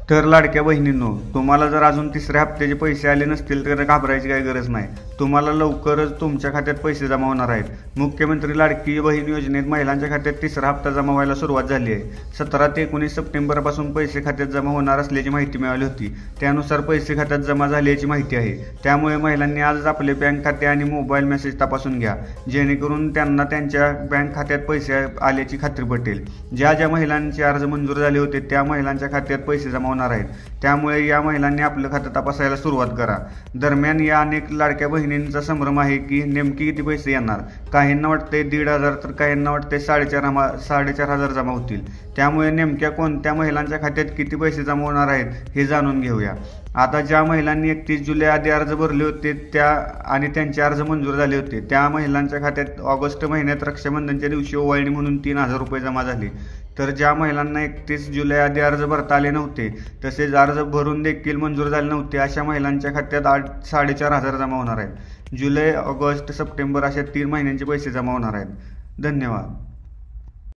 तर लाडक्या बहिणींनो, तुम्हाला जर अजून तिसऱ्या हप्त्याचे पैसे आले नसतील तर घाबरायची काही गरज नाही। तुम्हाला लवकरच तुमच्या खात्यात पैसे जमा होणार आहेत। मुख्यमंत्री लाडकी बहीण योजनेत महिलांच्या खात्यात तिसरा हप्ता जमा व्हायला सुरुवात झाली आहे। 17 ते 19 सप्टेंबरपासून पैसे खात्यात जमा होणार असल्याची माहिती मिळाली होती। त्यानुसार पैसे खात्यात जमा झाल्याची माहिती आहे। त्यामुळे महिलांनी आजच आपले बँक खाते आणि मोबाईल मेसेज तपासून घ्या, जेणेकरून त्यांना त्यांच्या बँक खात्यात पैसे आल्याची खात्री पटेल। ज्या महिलांचे अर्ज मंजूर झाले होते त्या महिलांच्या खात्यात पैसे जमा होणार आहेत। त्यामुळे या महिलांनी आपलं खातं तपासायला सुरुवात करा। दरम्यान या अनेक लाडक्या बहिणींचा संभ्रम आहे की नेमकी किती पैसे येणार। काहींना वाटते 1,500 तर काहींना वाटते 4,500 जमा होतील। त्यामुळे नेमक्या कोणत्या महिलांच्या खात्यात किती पैसे जमा होणार आहेत हे जाणून घेऊया। आता ज्या महिलांनी 31 जुलै आधी अर्ज भरले होते आणि त्यांचे अर्ज मंजूर झाले होते त्या महिलांच्या खात्यात ऑगस्ट महिन्यात रक्षाबंधनच्या दिवशी ओवाळणी म्हणून 3,000 रुपये जमा झाले। तर ज्या महिलांना 31 जुलै आधी अर्ज भरता आले नव्हते तसेच अर्ज भरून देखील मंजूर झाले नव्हते अशा महिलांच्या खात्यात 4,500 जमा होणार आहेत। जुलै, ऑगस्ट, सप्टेंबर अशा 3 महिन्यांचे पैसे जमा होणार आहेत। धन्यवाद।